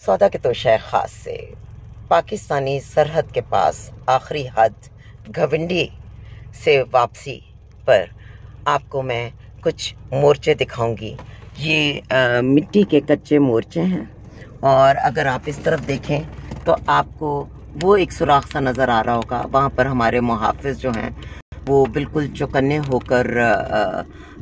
सौदा के तोशा खास से पाकिस्तानी सरहद के पास आखिरी हद घविंडी से वापसी पर आपको मैं कुछ मोर्चे दिखाऊंगी। ये मिट्टी के कच्चे मोर्चे हैं और अगर आप इस तरफ देखें तो आपको वो एक सुराख सा नज़र आ रहा होगा। वहाँ पर हमारे मुहाफ़िज़ जो हैं वो बिल्कुल चौकन्ने होकर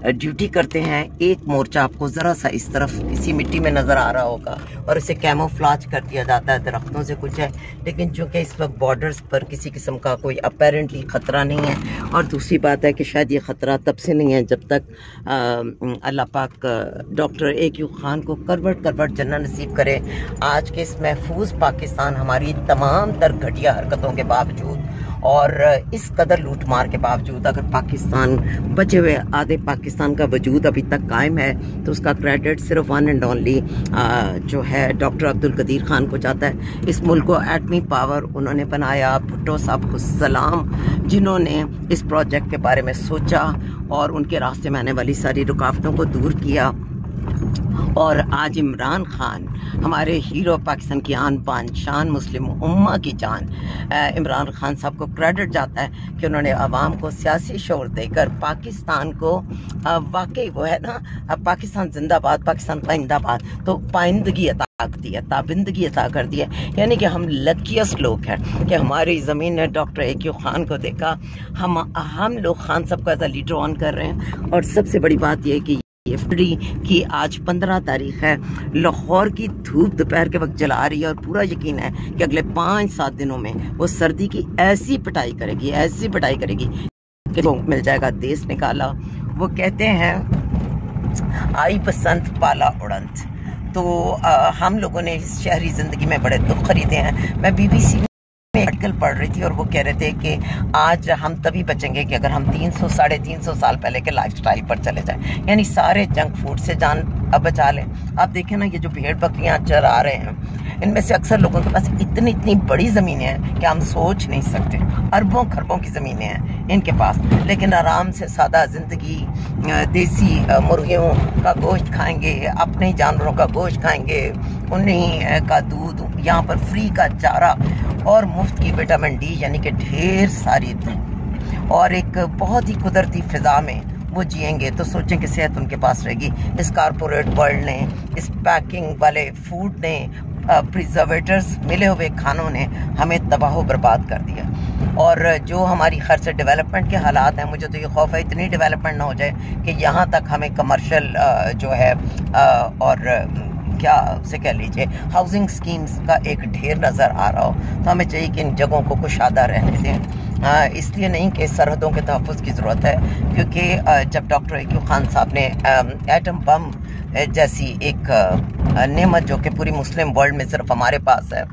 ड्यूटी करते हैं। एक मोर्चा आपको ज़रा सा इस तरफ इसी मिट्टी में नज़र आ रहा होगा और इसे कैमोफ्लाज कर दिया जाता है, दरख्तों से कुछ है, लेकिन चूँकि इस वक्त बॉर्डर्स पर किसी किस्म का कोई अपेरेंटली ख़तरा नहीं है। और दूसरी बात है कि शायद ये ख़तरा तब से नहीं है जब तक अल्लाह पाक डॉक्टर AQ खान को करवट जन्नत नसीब करे। आज के इस महफूज पाकिस्तान हमारी तमाम तर घटिया हरकतों के बावजूद और इस कदर लूट मार के बावजूद अगर पाकिस्तान बचे हुए आधे पाकिस्तान का वजूद अभी तक कायम है तो उसका क्रेडिट सिर्फ वन एंड ओनली जो है डॉक्टर अब्दुल कदीर खान को जाता है। इस मुल्क को एटमी पावर उन्होंने बनाया, भुट्टो साहब को सलाम जिन्होंने इस प्रोजेक्ट के बारे में सोचा और उनके रास्ते में आने वाली सारी रुकावटों को दूर किया। और आज इमरान खान हमारे हीरो, पाकिस्तान की आन बान शान, मुस्लिम उम्मा की जान, इमरान खान साहब को क्रेडिट जाता है कि उन्होंने आवाम को सियासी शोर देकर पाकिस्तान को वाकई वो है ना, पाकिस्तान जिंदाबाद, पाकिस्तान पाइंदाबाद, तो पाइंदगी अता कर दी है, ताबिंदगी अता कर दी है। यानी कि हम लकीस्ट लोग हैं कि हमारी ज़मीन ने डॉक्टर AQ खान को देखा। हम लोग खान साहब को एज अ लीडर ऑन कर रहे हैं। और सबसे बड़ी बात यह है कि की आज 15 तारीख है, लाहौर की धूप दोपहर के वक्त जला रही है और पूरा यकीन है कि अगले 5-7 दिनों में वो सर्दी की ऐसी पिटाई करेगी कि वो मिल जाएगा देश निकाला। वो कहते हैं आई बसंत पाला उड़ंत। तो हम लोगों ने इस शहरी ज़िंदगी में बड़े दुख खरीदे हैं। मैं BBC में आर्टिकल पढ़ रही थी और वो कह रहे थे कि आज हम तभी बचेंगे कि अगर हम 300-350 साल पहले के लाइफस्टाइल पर चले जाएं, यानी सारे जंक फूड से जान बचा लें। आप देखें ना, ये जो भेड़ बकरियां चरा रहे हैं, इनमें से अक्सर लोगों के पास इतनी बड़ी ज़मीनें हैं कि हम सोच नहीं सकते। अरबों खरबों की ज़मीनें हैं इनके पास, लेकिन आराम से सादा ज़िंदगी, देसी मुर्गियों का गोश्त खाएंगे, अपने जानवरों का गोश्त खाएंगे, उन्हीं का दूध, यहाँ पर फ्री का चारा और मुफ्त की विटामिन D, यानी कि ढेर सारी दूध, और एक बहुत ही कुदरती फ़िज़ा में वो जिएंगे। तो सोचें कि सेहत उनके पास रहेगी। इस कारपोरेट वर्ल्ड ने, इस पैकिंग वाले फूड ने, प्रिजर्वेटर्स मिले हुए खानों ने हमें तबाह बर्बाद कर दिया। और जो हमारी खैर से डेवलपमेंट के हालात हैं, मुझे तो ये खौफ है इतनी डेवलपमेंट ना हो जाए कि यहाँ तक हमें कमर्शियल जो है और क्या उसे कह लीजिए हाउसिंग स्कीम्स का एक ढेर नज़र आ रहा हो। तो हमें चाहिए कि इन जगहों को कुशादा रहने दें। इसलिए नहीं कि सरहदों के तहफ़्फ़ुज़ की ज़रूरत है, क्योंकि जब डॉक्टर AQ खान साहब ने एटम बम जैसी एक नेमत जो कि पूरी मुस्लिम वर्ल्ड में सिर्फ हमारे पास है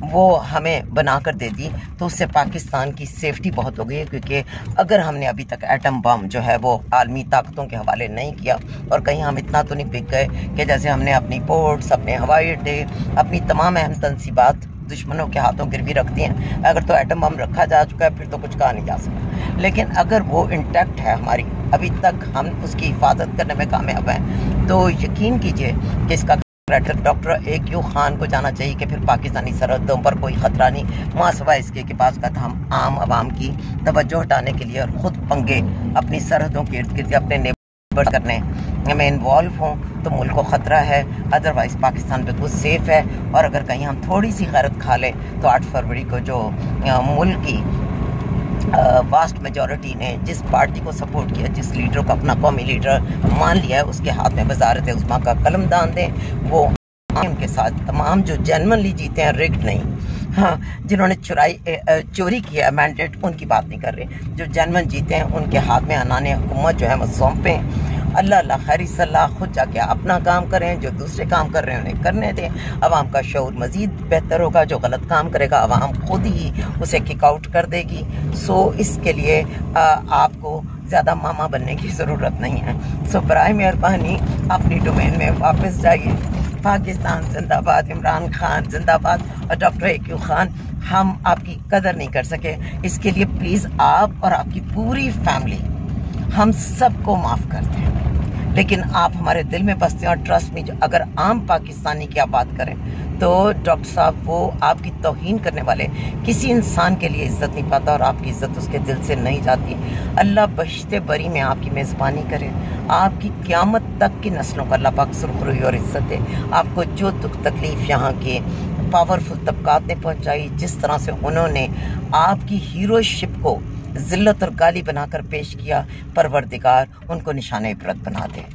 वो हमें बना कर दे दी, तो उससे पाकिस्तान की सेफ्टी बहुत हो गई है। क्योंकि अगर हमने अभी तक एटम बम जो है वो आलमी ताकतों के हवाले नहीं किया और कहीं हम इतना तो नहीं बिक गए कि जैसे हमने अपनी पोर्ट्स, अपने हवाई अड्डे, अपनी तमाम अहम तनसीबात दुश्मनों के हाथों गिरवी रख दी हैं। अगर तो एटम बम रखा जा चुका है फिर तो कुछ कहा नहीं जा सकता, लेकिन अगर वो इंटैक्ट है हमारी, अभी तक हम उसकी हिफाजत करने में कामयाब हैं, तो यकीन कीजिए कि इसका क्रेडिट डॉक्टर AQ खान को जाना चाहिए कि फिर पाकिस्तानी सरहदों पर कोई ख़तरा नहीं। माँ सिवाय इसके के पास का था हम आम आवाम की तवज्जो हटाने के लिए और ख़ुद पंगे अपनी सरहदों के इर्द गिर्द अपने नेबर करने में इन्वॉल्व हों तो मुल्क को ख़तरा है। अदरवाइज़ पाकिस्तान बिल्कुल सेफ़ है। और अगर कहीं हम थोड़ी सी गैरत खा लें तो 8 फरवरी को जो मुल्क की वास्ट मेजॉरिटी ने जिस पार्टी को सपोर्ट किया, जिस लीडर को अपना कौमी लीडर मान लिया है, उसके हाथ में वज़ारत उस्मा का कलम दान दें। वो उनके साथ तमाम जो जेन्युइनली जीते हैं, रिग्ड नहीं, हाँ, जिन्होंने चोरी किया है मैंडेट, उनकी बात नहीं कर रहे। जो जेन्युइन जीते हैं उनके हाथ में अनाने हुकूमत जो है वो सौंपें। अल्लाह खैरी सलाह, खुद जाके अपना काम करें, जो दूसरे काम कर रहे हैं उन्हें करने दें। अवाम का शऊर मज़ीद बेहतर होगा। जो गलत काम करेगा अवाम खुद ही उसे किक आउट कर देगी। सो इसके लिए आपको ज़्यादा मामा बनने की ज़रूरत नहीं है। सो बराए मेहरबानी अपनी डोमेन में वापस जाइए। पाकिस्तान जिंदाबाद, इमरान खान जिंदाबाद और डॉक्टर AQ खान, हम आपकी कदर नहीं कर सके, इसके लिए प्लीज़ आप और आपकी पूरी फैमिली हम सबको माफ़ करते हैं। लेकिन आप हमारे दिल में बसते हैं। और ट्रस्ट में, अगर आम पाकिस्तानी की आप बात करें तो डॉक्टर साहब वो आपकी तौहीन करने वाले किसी इंसान के लिए इज़्ज़त नहीं पाता और आपकी इज़्ज़त उसके दिल से नहीं जाती। अल्लाह बहिश्ते बरी में आपकी मेज़बानी करे, आपकी क़यामत तक की नस्लों का अल्लाह पाक सुरखरुई और इज़्ज़त दे। आपको जो दुख तकलीफ़ यहाँ के पावरफुल तबकात ने पहुँचाई, जिस तरह से उन्होंने आपकी हीरोशिप को ज़िल्लत और गाली बनाकर पेश किया, परवरदिगार उनको निशाने इबरत बना दे।